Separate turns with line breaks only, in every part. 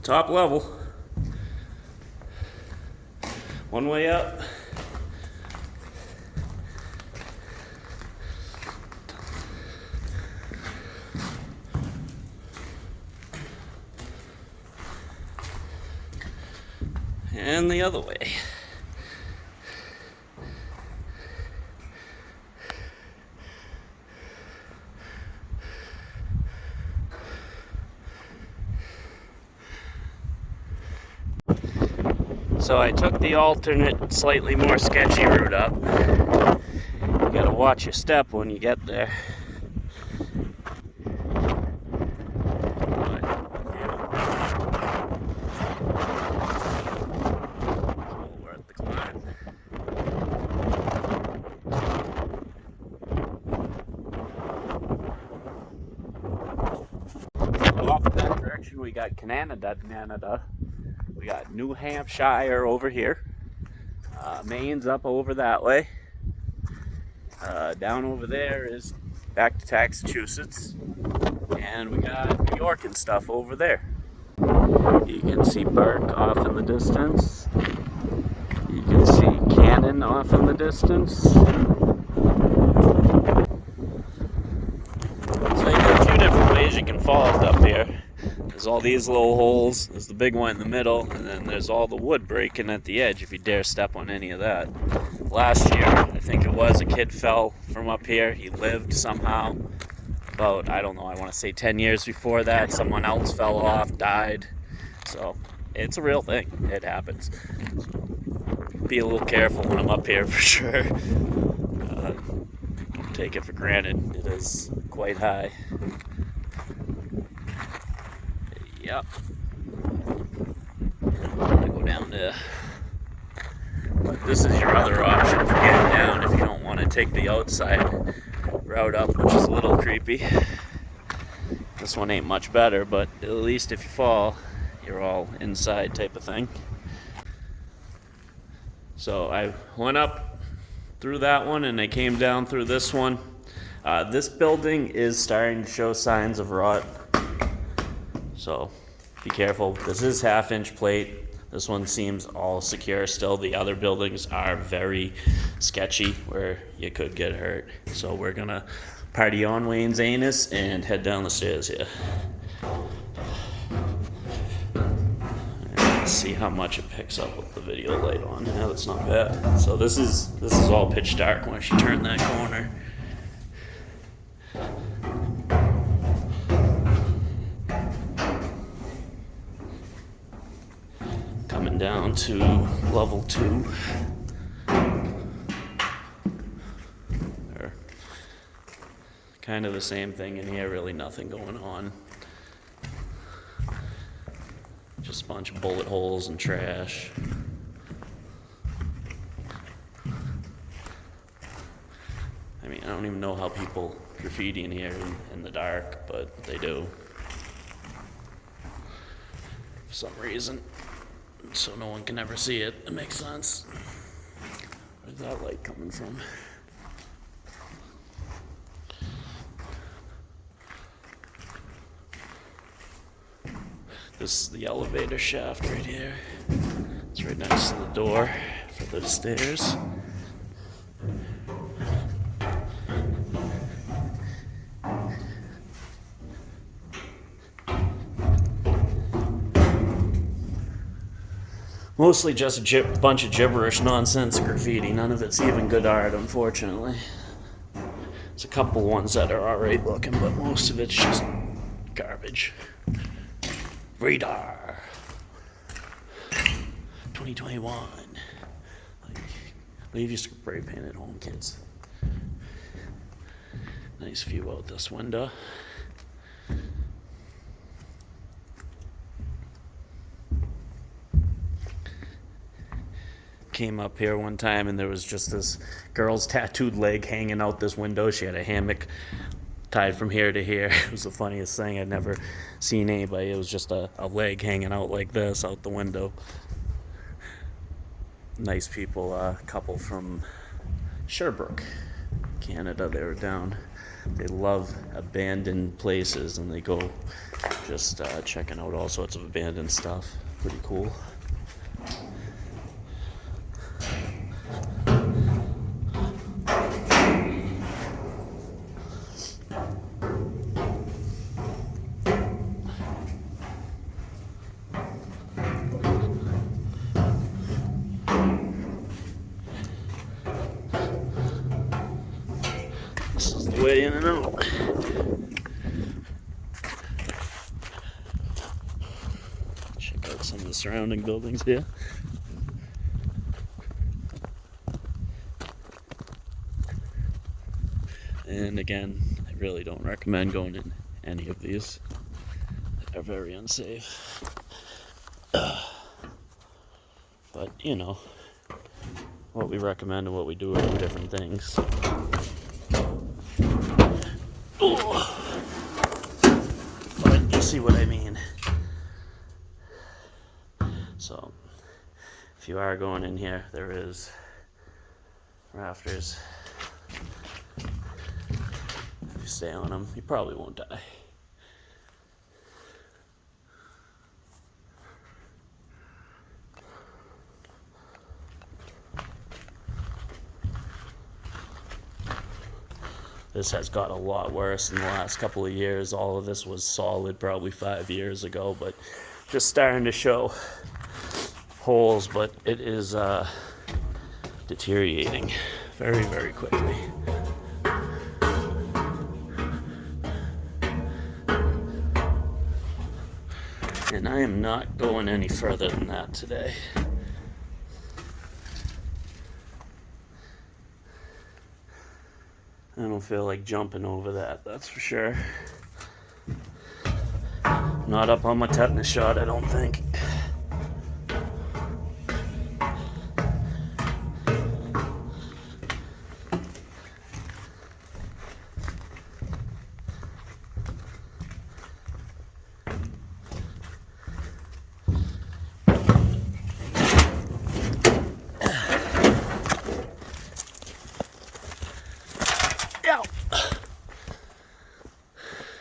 top level. One way up. And the other way. So I took the alternate, slightly more sketchy route up. You gotta watch your step when you get there. Worth the climb. Off in that direction, we got Canada. We got New Hampshire over here. Maine's up over that way. Down over there is back to Massachusetts. And we got New York and stuff over there. You can see Burke off in the distance. You can see Cannon off in the distance. So you got a few different ways you can fall up here. There's all these little holes, there's the big one in the middle, and then there's all the wood breaking at the edge if you dare step on any of that. Last year, I think it was, a kid fell from up here. He lived somehow. About, I don't know, I want to say 10 years before that, someone else fell off, died. So it's a real thing. It happens. Be a little careful when I'm up here for sure. Take it for granted. It is quite high. Yep. I'm gonna go down there. But this is your other option for getting down if you don't want to take the outside route up, which is a little creepy. This one ain't much better, but at least if you fall, you're all inside type of thing. So I went up through that one and I came down through this one. This building is starting to show signs of rot. So be careful. This is 1/2-inch plate. This one seems all secure still. The other buildings are very sketchy where you could get hurt. So we're gonna party on Wayne's anus and head down the stairs here. And let's see how much it picks up with the video light on. Yeah, that's not bad. So this is all pitch dark once you turn that corner. Coming down to level 2. Kind of the same thing in here, really nothing going on. Just a bunch of bullet holes and trash. I mean, I don't even know how people graffiti in here in the dark, but they do. For some reason. So no one can ever see it. It makes sense. Where's that light coming from? This is the elevator shaft right here. It's right next to the door for the stairs. Mostly just a bunch of gibberish nonsense graffiti. None of it's even good art, unfortunately. There's a couple ones that are alright looking, but most of it's just garbage. Radar 2021. Leave your spray paint at home, kids. Nice view out this window. Came up here one time and there was just this girl's tattooed leg hanging out this window. She had a hammock tied from here to here. It was the funniest thing. I'd never seen anybody. It was just a leg hanging out like this out the window. Nice people, a couple from Sherbrooke, Canada. They were down They love abandoned places, and they go just checking out all sorts of abandoned stuff. Pretty cool. This is the way in and out. Check out some of the surrounding buildings here. And again, I really don't recommend going in any of these. They're very unsafe. But, you know, what we recommend and what we do are two different things. But you see what I mean. So, if you are going in here, there is rafters. If you stay on them, you probably won't die. This has got a lot worse in the last couple of years. All of this was solid probably 5 years ago, but just starting to show holes, but it is deteriorating very, very quickly. And I am not going any further than that today. I don't feel like jumping over that, that's for sure. Not up on my tetanus shot, I don't think.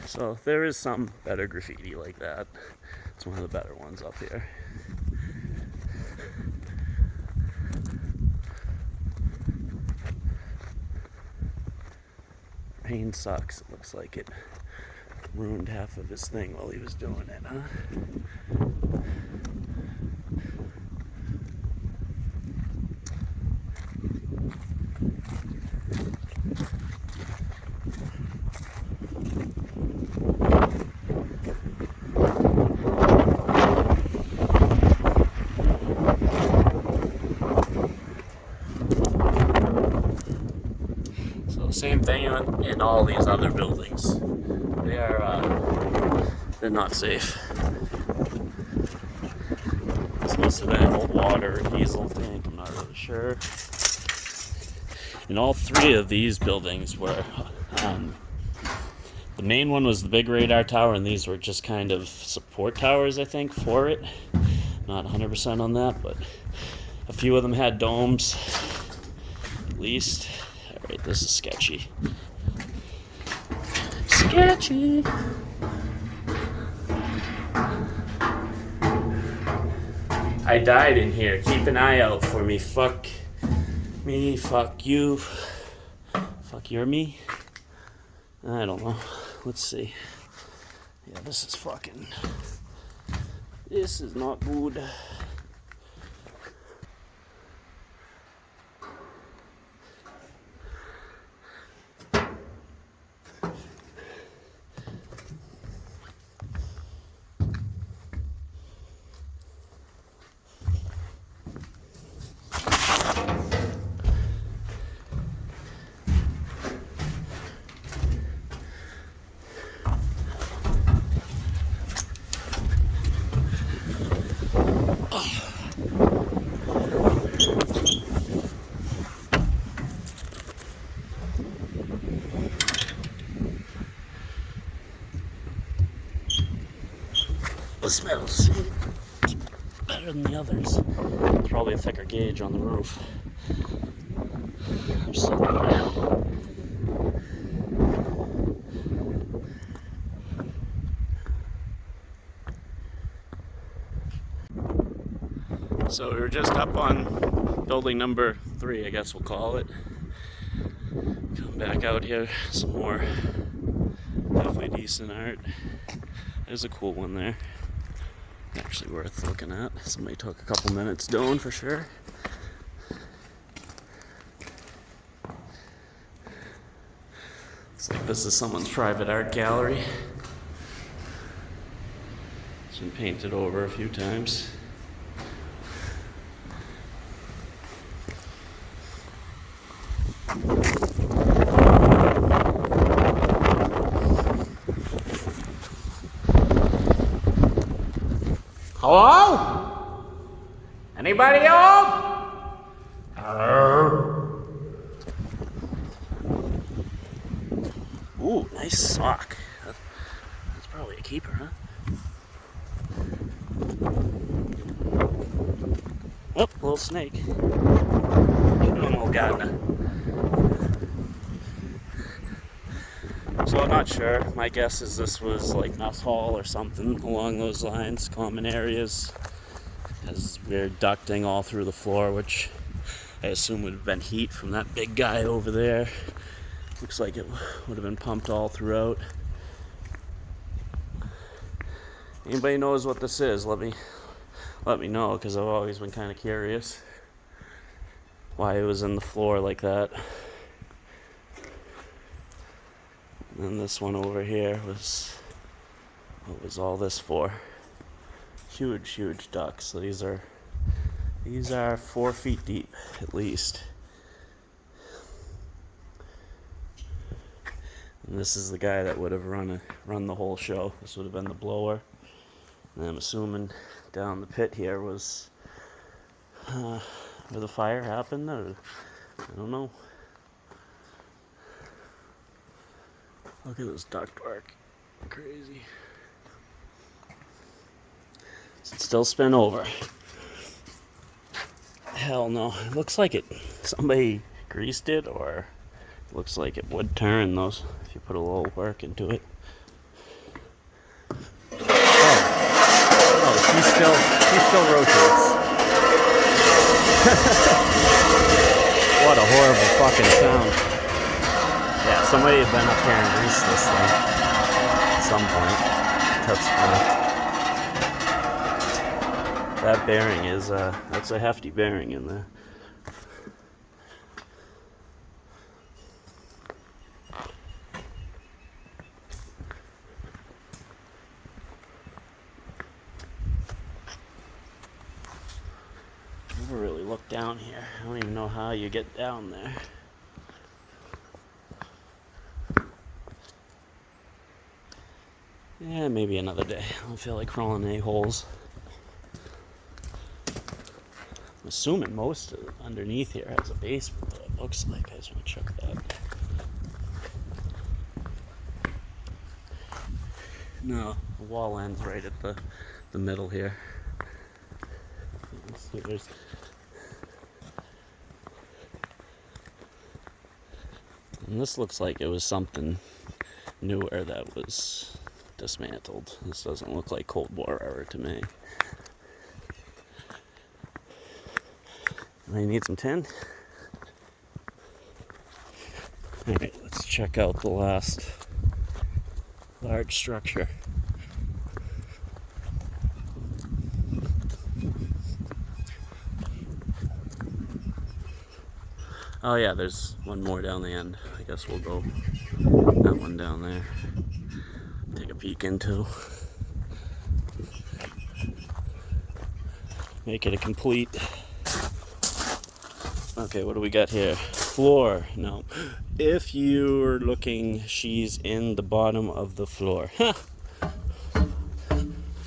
So there is some better graffiti like that. It's one of the better ones up here. Rain sucks. It looks like it ruined half of his thing while he was doing it, huh? Same thing in all these other buildings. They're not safe. This must have been an old water or diesel tank, I'm not really sure. And all three of these buildings were, the main one was the big radar tower, and these were just kind of support towers, I think, for it. Not 100% on that, but a few of them had domes, at least. Alright, this is sketchy. Sketchy! I died in here. Keep an eye out for me. Fuck me. Fuck you. Fuck you're me? I don't know. Let's see. Yeah, this is fucking... This is not good. The smells better than the others. It's probably a thicker gauge on the roof. I'm still So we were just up on building number 3, I guess we'll call it. Come back out here, some more definitely decent art. There's a cool one there. Actually worth looking at. Somebody took a couple minutes doing for sure. Looks like this is someone's private art gallery. It's been painted over a few times. Hello? Anybody home? Hello? Ooh, nice sock. That's probably a keeper, huh? Oh, little snake. Little gardener. So I'm not sure. My guess is this was like mess hall or something along those lines. Common areas. Has weird ducting all through the floor, which I assume would have been heat from that big guy over there. Looks like it would have been pumped all throughout. Anybody knows what this is? Let me know, because I've always been kind of curious why it was in the floor like that. And then this one over here was, what was all this for? Huge ducks. So these are 4 feet deep at least. And this is the guy that would have run the whole show. This would have been the blower. And I'm assuming down the pit here was where the fire happened, or I don't know. Look at this ductwork. Crazy. Does it still spin over? Hell no. It looks like somebody greased it, or it looks like it would turn those if you put a little work into it. Oh, she still rotates. What a horrible fucking sound. Yeah, somebody had been up here and greased this thing at some point. That's funny. That bearing is, that's a hefty bearing in there. Never really looked down here. I don't even know how you get down there. Yeah, maybe another day. I don't feel like crawling any holes. I'm assuming most of underneath here has a basement, though it looks like. I just want to check that. No, the wall ends right at the middle here. So there's and this looks like it was something newer that was dismantled. This doesn't look like Cold War era to me. I need some tin. Alright, let's check out the last large structure. Oh yeah, there's one more down the end. I guess we'll go that one down there. Take a peek into. Make it a complete. Okay, what do we got here? Floor. No. If you're looking, she's in the bottom of the floor. Huh.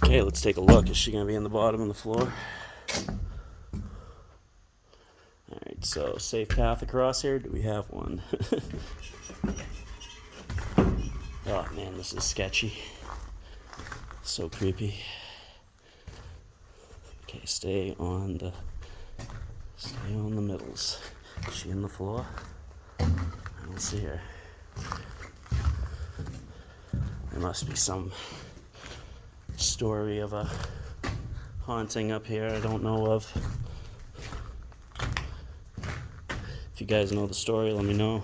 Okay, let's take a look. Is she going to be in the bottom of the floor? Alright, so safe path across here. Do we have one? Oh man, this is sketchy. So creepy. Okay, stay on the middles. Is she in the floor? I don't see her. There must be some story of a haunting up here I don't know of. If you guys know the story, let me know.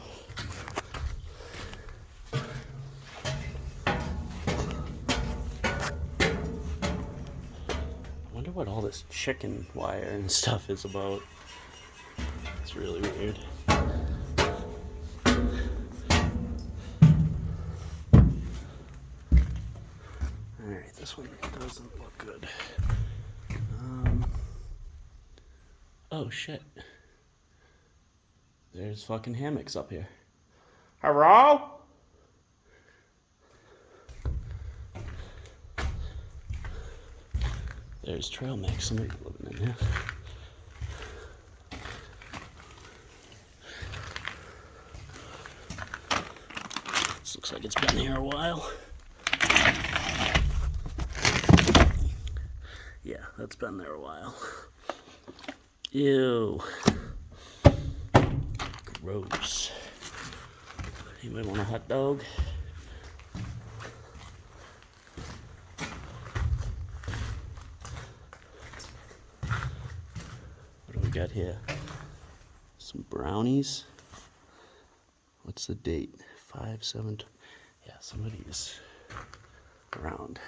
I wonder what all this chicken wire and stuff is about. It's really weird. Alright, this one doesn't look good. Oh shit. There's fucking hammocks up here. Hello? There's trail mix. Somebody living in here. This looks like it's been here a while. Yeah, that's been there a while. Ew. Gross. Anybody want a hot dog? What do we got here? Some brownies. What's the date? 5/7. Yeah, somebody's around.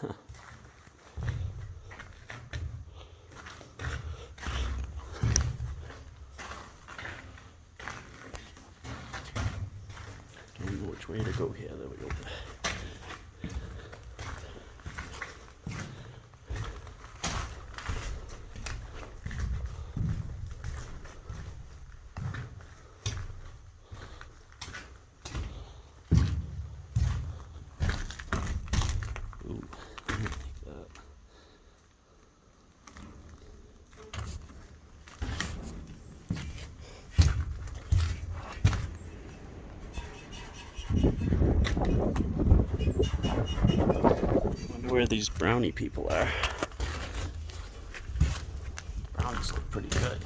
Huh. Don't know which way to go here. There we go. Ooh, I don't like that. Wonder where these brownie people are. Brownies look pretty good.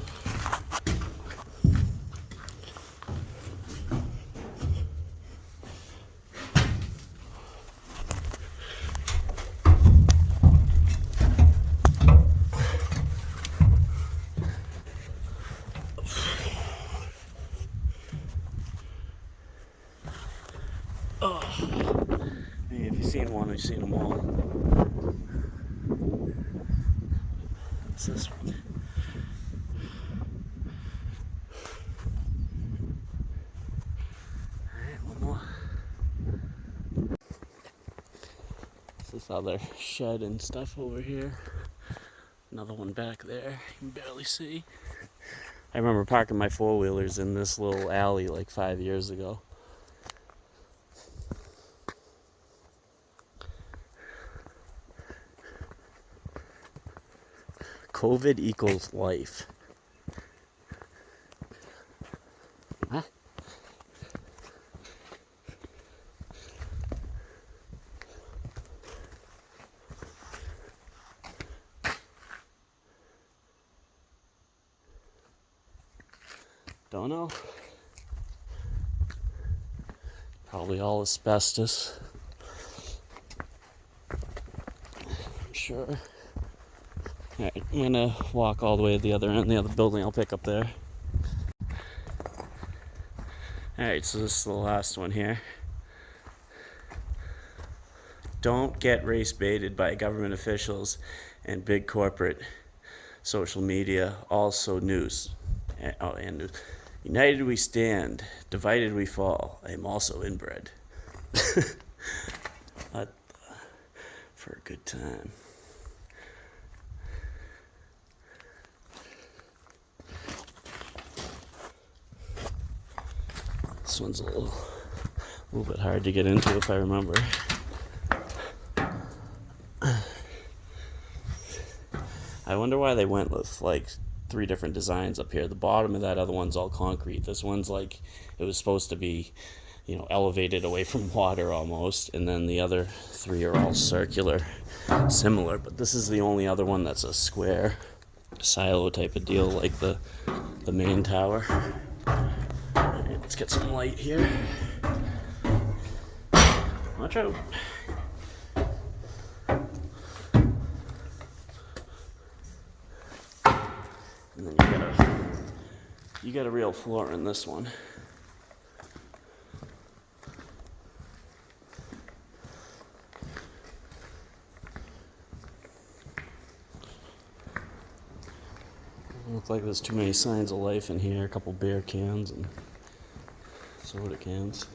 Oh, hey, if you've seen one, you've seen them all. What's this one? Alright, one more. This is other shed and stuff over here. Another one back there, you can barely see. I remember parking my four-wheelers in this little alley like 5 years ago. COVID equals life. Huh? Don't know. Probably all asbestos. I'm sure. Alright, I'm gonna walk all the way to the other end, the other building I'll pick up there. Alright, so this is the last one here. Don't get race baited by government officials and big corporate social media, also news. And news. United we stand, divided we fall. I am also inbred. But for a good time. This one's a little bit hard to get into if I remember. I wonder why they went with like 3 different designs up here. The bottom of that other one's all concrete. This one's like, it was supposed to be, you know, elevated away from water almost, and then the other 3 are all circular, similar, but this is the only other one that's a square silo type of deal, like the main tower. All right, let's get some light here. Watch out. And then you got a real floor in this one. Looks like there's too many signs of life in here. A couple beer cans and soda cans.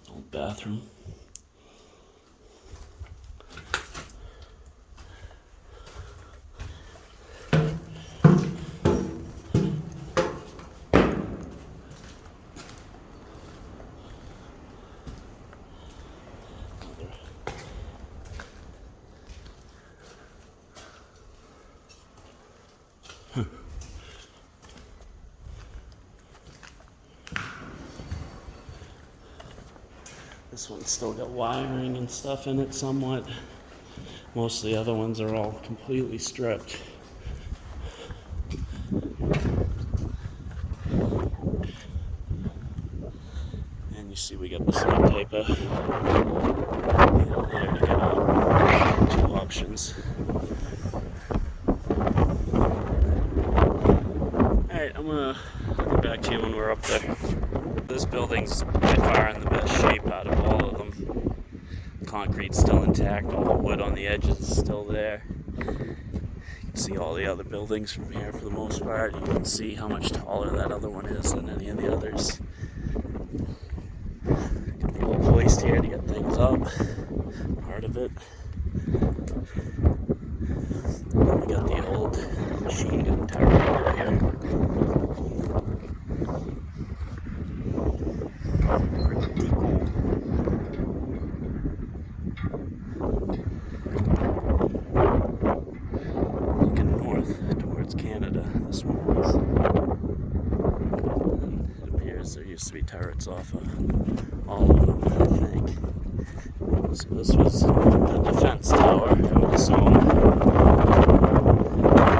Old bathroom. This one's still got wiring and stuff in it somewhat. Most of the other ones are all completely stripped. And you see we got the same type of, there you got 2 options. Alright, I'm gonna get back to you when we're up there. This building's by far in the best shape out of all of them. Concrete's still intact, all the wood on the edges is still there. You can see all the other buildings from here for the most part. You can see how much taller that other one is than any of the others. Got the old hoist here to get things up, part of it. And then we got the old machine gun tower over here. Pretty cool. Looking north towards Canada, this one is. And it appears there used to be turrets off of all of them, I think. So this was the defense tower, I would assume.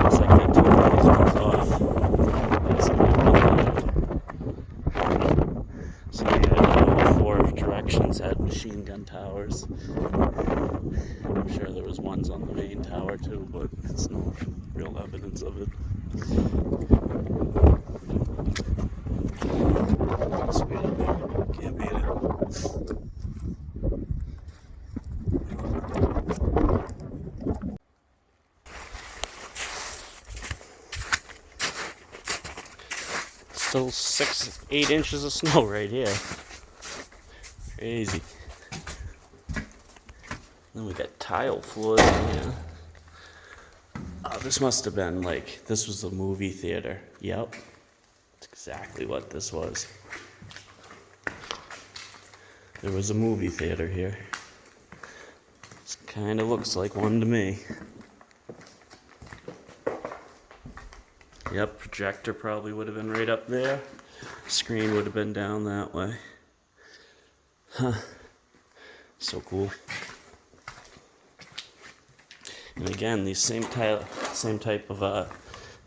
Looks like they took these ones off. So yeah, all 4 directions had machine gun towers. I'm sure there was ones on the main tower too, but it's no real evidence of it. Sweet. Can't beat it. Still 6-8 inches of snow right here. Crazy. Then we got tile floors in here. Oh, this must have been like, this was the movie theater. Yep. That's exactly what this was. There was a movie theater here. This kind of looks like one to me. Yep, projector probably would have been right up there. Screen would have been down that way. Huh. So cool. And again, these same type of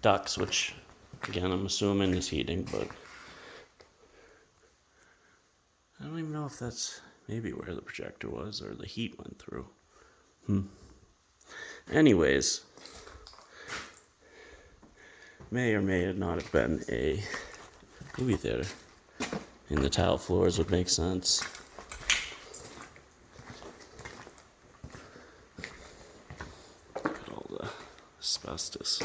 ducts, which again I'm assuming is heating, but I don't even know if that's maybe where the projector was or the heat went through. Anyways, may or may not have been a movie theater. And the tile floors would make sense. Look at all the asbestos.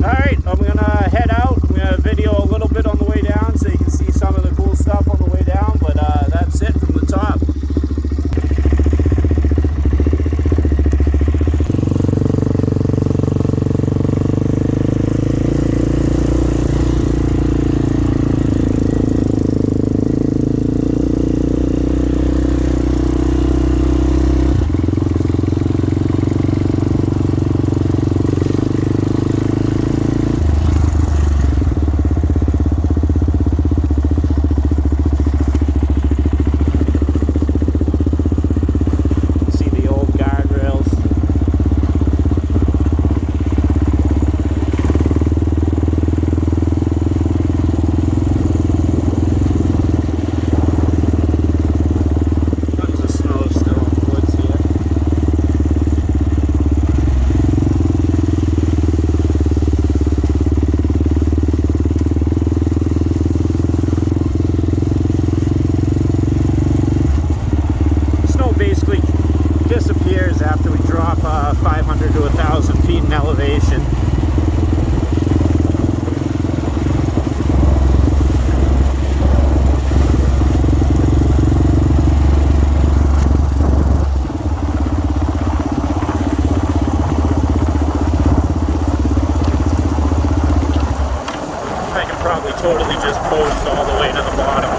Alright, I'm gonna head out. I'm gonna video a little bit on the way down so you can see some of the cool stuff on the way down, but that's it from the top. after we drop 500 to 1,000 feet in elevation. I can probably totally just coast all the way to the bottom.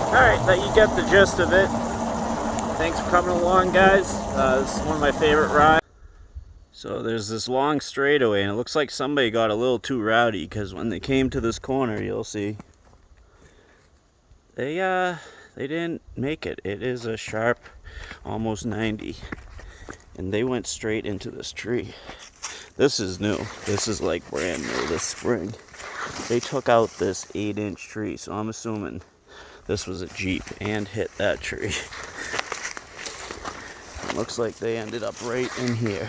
Alright, that you get the gist of it. Thanks for coming along, guys. This is one of my favorite rides. So there's this long straightaway, and it looks like somebody got a little too rowdy, because when they came to this corner, you'll see, they didn't make it. It is a sharp almost 90, and they went straight into this tree. This is new. This is like brand new this spring. They took out this 8-inch tree, so I'm assuming this was a Jeep and hit that tree. It looks like they ended up right in here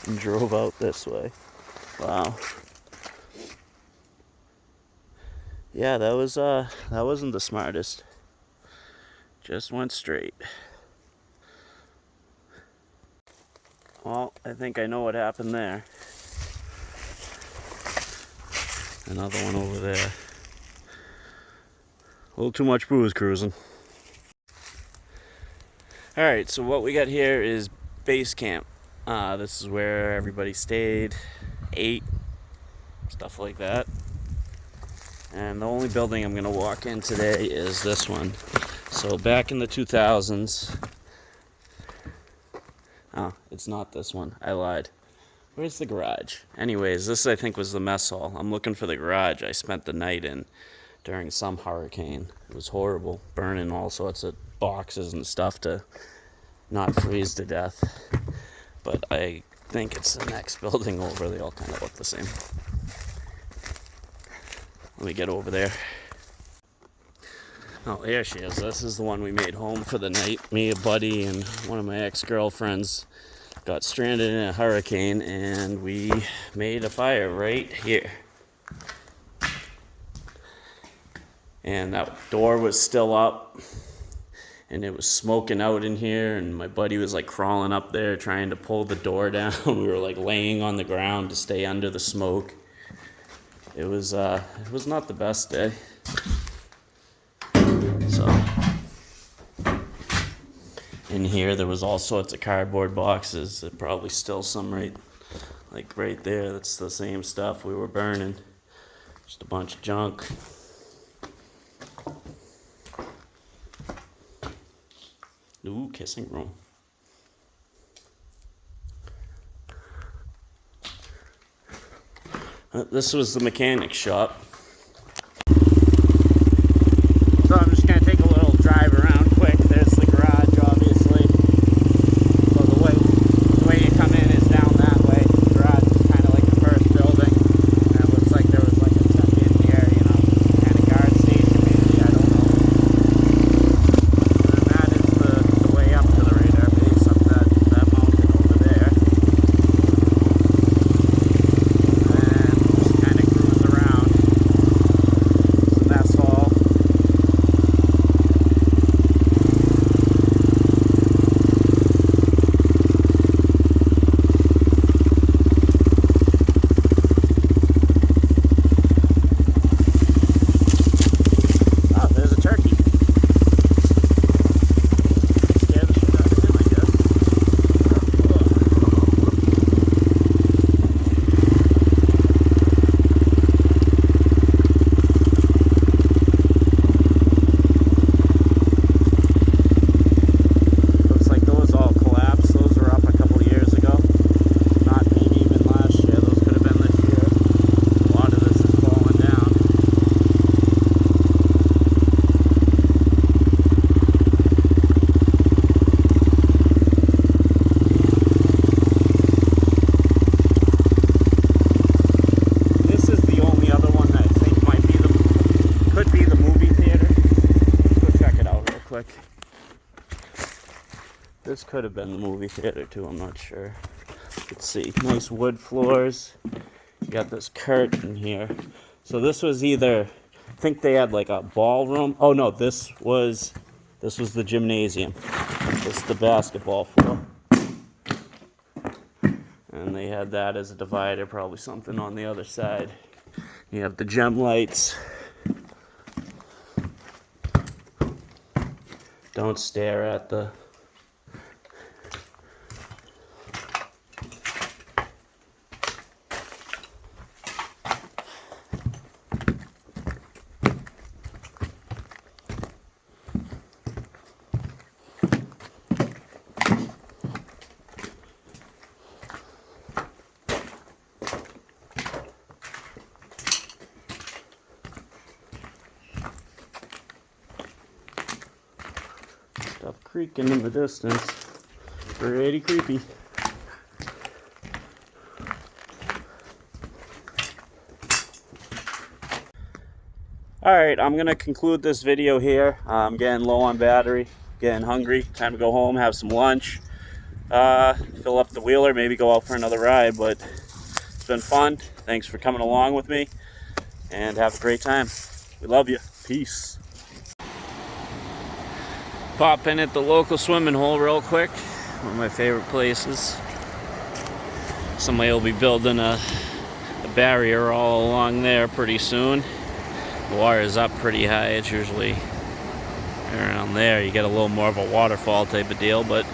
and drove out this way. Wow. Yeah, that wasn't the smartest. Just went straight. Well, I think I know what happened there. Another one over there. A little too much booze cruising. Alright, so what we got here is base camp. This is where everybody stayed, ate, stuff like that. And the only building I'm going to walk in today is this one. So back in the 2000s... Oh, it's not this one. I lied. Where's the garage? Anyways, this I think was the mess hall. I'm looking for the garage I spent the night in during some hurricane. It was horrible, burning all sorts of boxes and stuff to not freeze to death. But I think it's the next building over. They all kind of look the same. Let me get over there. Oh, there she is. This is the one we made home for the night. Me, a buddy, and one of my ex-girlfriends got stranded in a hurricane, and we made a fire right here. And that door was still up, and it was smoking out in here, and my buddy was like crawling up there trying to pull the door down. We were like laying on the ground to stay under the smoke. It was not the best day. So in here there was all sorts of cardboard boxes. There's probably still some right there. That's the same stuff we were burning. Just a bunch of junk. Ooh, kissing room. This was the mechanic shop. So I'm just going to take a little drive around quick. There's the garage, obviously. So the way you come in is down that way. The garage is kind of like the first building. And it looks like there was like a tuck in here, you know, kind of guard station maybe, I don't know. And that is the way up to the radar base, up that mountain over there. And just kind of cruise around. This could have been the movie theater too, I'm not sure. Let's see, nice wood floors. You got this curtain here. So this was either, I think they had like a ballroom. Oh no, this was the gymnasium. This is the basketball floor. And they had that as a divider, probably something on the other side. You have the gem lights. Don't stare at the... Stuff creaking in the distance. Pretty creepy. Alright, I'm going to conclude this video here. I'm getting low on battery, getting hungry. Time to go home, have some lunch. Fill up the wheeler, maybe go out for another ride, but it's been fun. Thanks for coming along with me, and have a great time. We love you. Peace. Pop in at the local swimming hole real quick. One of my favorite places. Somebody will be building a barrier all along there pretty soon. The water is up pretty high. It's usually around there. You get a little more of a waterfall type of deal, but